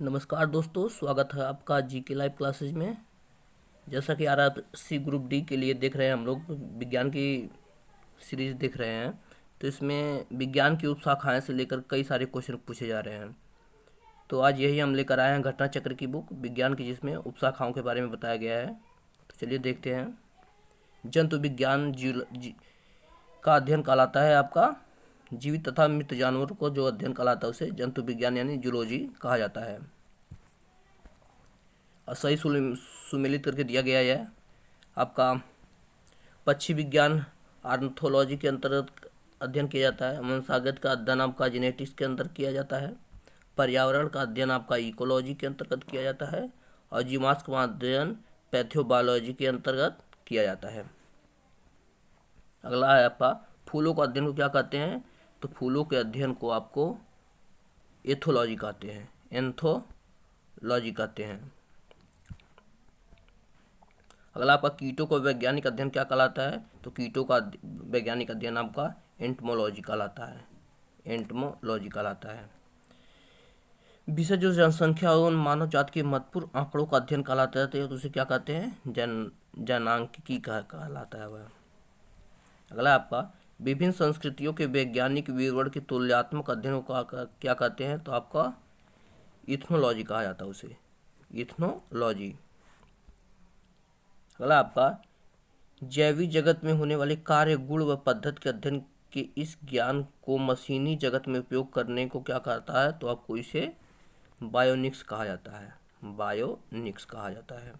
नमस्कार दोस्तों, स्वागत है आपका जीके लाइव क्लासेज में। जैसा कि आरआरसी ग्रुप डी के लिए देख रहे हैं, हम लोग विज्ञान की सीरीज देख रहे हैं। तो इसमें विज्ञान की उपशाखाएं से लेकर कई सारे क्वेश्चन पूछे जा रहे हैं। तो आज यही हम लेकर आए हैं घटना चक्र की बुक विज्ञान की, जिसमें उपशाखाओं के बारे में बताया गया है। तो चलिए देखते हैं। जंतु विज्ञान का अध्ययन कहलाता है आपका जीवित तथा मृत जानवरों को जो अध्ययन कहलाता है उसे जंतु विज्ञान यानी जूलॉजी कहा जाता है। और सही सुमेलित करके दिया गया है आपका। पक्षी विज्ञान आर्थोलॉजी के अंतर्गत अध्ययन किया जाता है। वंशागत का अध्ययन आपका जेनेटिक्स के अंदर किया जाता है। पर्यावरण का अध्ययन आपका इकोलॉजी के अंतर्गत किया जाता है। और जीवाश्म का अध्ययन पैथोबायोलॉजी के अंतर्गत किया जाता है। अगला है आपका फूलों का अध्ययन को क्या कहते हैं? तो फूलों के अध्ययन को आपको एथोलॉजी कहते हैं, एंथोलॉजी कहते हैं। अगला आपका कीटों का वैज्ञानिक अध्ययन क्या कहलाता है? तो कीटों का वैज्ञानिक अध्ययन आपका एंटमोलॉजी कहलाता है, एंटमोलॉजी कहलाता है। विषय जो जनसंख्या और मानव जाति के महत्वपूर्ण आंकड़ों का अध्ययन कहलाता है, तो उसे क्या कहते हैं? जनांकिकी कहलाता है वह। अगला आपका विभिन्न संस्कृतियों के वैज्ञानिक विवरण के तुलनात्मक अध्ययन को क्या कहते हैं? तो आपका इथनोलॉजी कहा जाता है उसे, इथनोलॉजी। अगला आपका जैविक जगत में होने वाले कार्य, गुण व पद्धति के अध्ययन के इस ज्ञान को मशीनी जगत में उपयोग करने को क्या कहता है? तो आपको इसे बायोनिक्स कहा जाता है, बायोनिक्स कहा जाता है।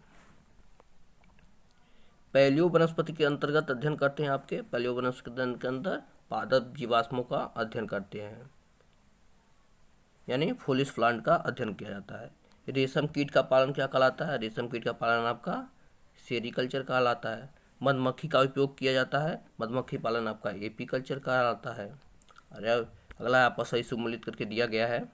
पैलियो वनस्पति के अंतर्गत अध्ययन करते हैं आपके पैलियो वनस्पति के अंदर पादप जीवाश्मों का अध्ययन करते हैं, यानी फॉलिस प्लांट का अध्ययन किया जाता है। रेशम कीट का पालन क्या कहलाता है? रेशम कीट का पालन आपका सेरीकल्चर कहलाता है। मधुमक्खी का उपयोग किया जाता है, मधुमक्खी पालन आपका एपीकल्चर कहलाता है। अरे अगला आपका सही सुमेलित करके दिया गया है।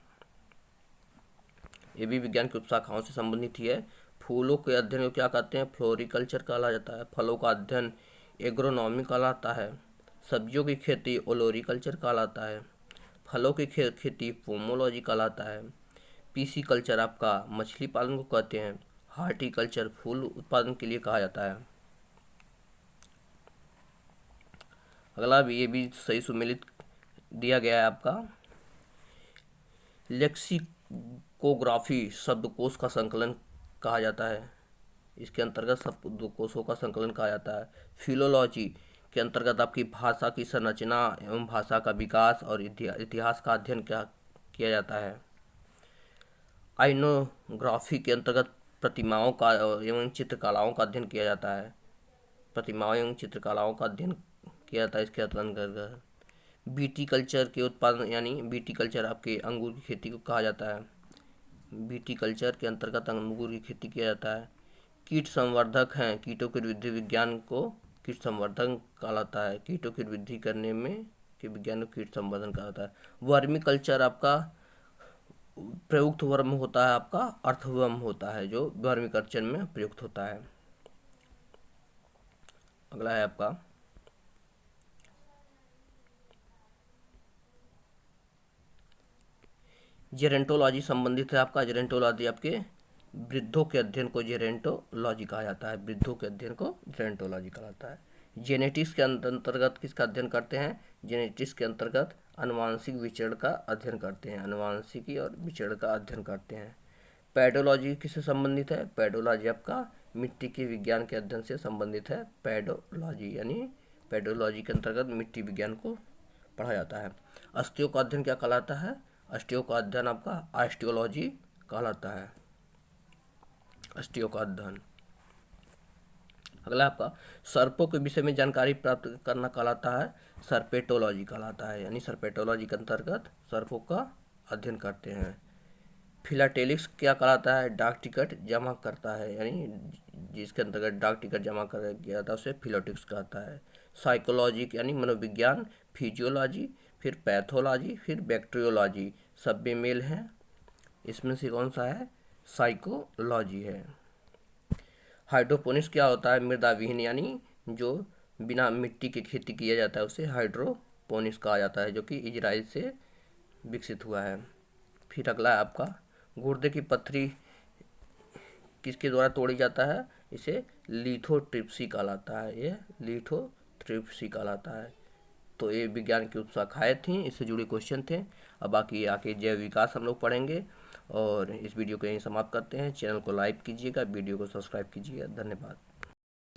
ये भी विज्ञान की उपशाखाओं से संबंधित ही है। फूलों के अध्ययन को क्या कहते हैं? फ्लोरिकल्चर कहा जाता है। फलों का अध्ययन एग्रोनॉमी कहलाता है। सब्जियों की खेती ओलोरिकल्चर कहलाता है। फलों की खेती पोमोलॉजी कहलाता है। पीसी कल्चर आपका मछली पालन को कहते हैं। हार्टिकल्चर फूल उत्पादन के लिए कहा जाता है। अगला भी ये भी सही सुमेलित दिया गया है आपका। लेक्सिकोग्राफी शब्दकोश का संकलन कहा जाता है। इसके अंतर्गत शब्दकोशों का संकलन कहा जाता है। फिलोलॉजी के अंतर्गत आपकी भाषा की संरचना एवं भाषा का विकास और इतिहास का अध्ययन किया जाता है। आइनोग्राफी के अंतर्गत प्रतिमाओं का एवं चित्रकलाओं का अध्ययन किया जाता है। प्रतिमाओं एवं चित्रकलाओं का अध्ययन किया जाता है इसके अंतर्गत। बीटी कल्चर के उत्पादन यानी बीटी कल्चर आपके अंगूर की खेती को कहा जाता है। बीटी कल्चर के अंतर्गत अंगूर की खेती किया जाता है। कीट संवर्धक हैं, कीटों की वृद्धि विज्ञान को कीट संवर्धन कहलाता है। कीटों की वृद्धि करने में के विज्ञान को कीट संवर्धन कहलाता है। वर्मी कल्चर आपका प्रयुक्त वर्म होता है, आपका अर्थवर्म होता है जो वर्मी कल्चर में प्रयुक्त होता है। अगला है आपका जेरेंटोलॉजी संबंधित है आपका। जेरेंटोलॉजी आपके वृद्धों के अध्ययन को जेरेंटोलॉजी कहा जाता है। वृद्धों के अध्ययन को जेरेंटोलॉजी कहलाता है। जेनेटिक्स के अंतर्गत किसका अध्ययन करते हैं? जेनेटिक्स के अंतर्गत आनुवांशिक विचरण का अध्ययन करते हैं, आनुवांशिकी और विचरण का अध्ययन करते हैं। पेडोलॉजी किससे संबंधित है? पेडोलॉजी आपका मिट्टी के विज्ञान के अध्ययन से संबंधित है। पेडोलॉजी यानी पेडोलॉजी के अंतर्गत मिट्टी विज्ञान को पढ़ा जाता है। अस्थियों का अध्ययन क्या कहलाता है? अस्थियों का अध्ययन आपका ऑस्टियोलॉजी कहलाता है, अस्थियों का अध्ययन। अगला आपका सर्पों के विषय में जानकारी प्राप्त करना कहलाता है, सर्पेटोलॉजी कहलाता है, यानी सर्पेटोलॉजी के अंतर्गत सर्पों का अध्ययन करते हैं। फिलाटेलिक्स क्या कहलाता है? डाक टिकट जमा करता है, यानी जिसके अंतर्गत डाक टिकट जमा कर किया था उसे फिलाटेलिक्स कहता है। साइकोलॉजी यानी मनोविज्ञान, फिजियोलॉजी, फिर पैथोलॉजी, फिर बैक्टीरियोलॉजी, सब में मेल हैं। इसमें से कौन सा है? साइकोलॉजी है। हाइड्रोपोनिक्स क्या होता है? मृदा विहीन यानी जो बिना मिट्टी की खेती किया जाता है उसे हाइड्रोपोनिक्स कहा जाता है, जो कि इजराइल से विकसित हुआ है। फिर अगला है आपका गुर्दे की पत्थरी किसके द्वारा तोड़ी जाता है? इसे लिथोट्रिप्सी कहलाता है, ये लिथोट्रिप्सी कहलाता है। तो ये विज्ञान की उपशाखाएँ थी, इससे जुड़े क्वेश्चन थे। अब बाकी आके जैव विकास हम लोग पढ़ेंगे। और इस वीडियो को यहीं समाप्त करते हैं। चैनल को लाइक कीजिएगा, वीडियो को सब्सक्राइब कीजिएगा। धन्यवाद।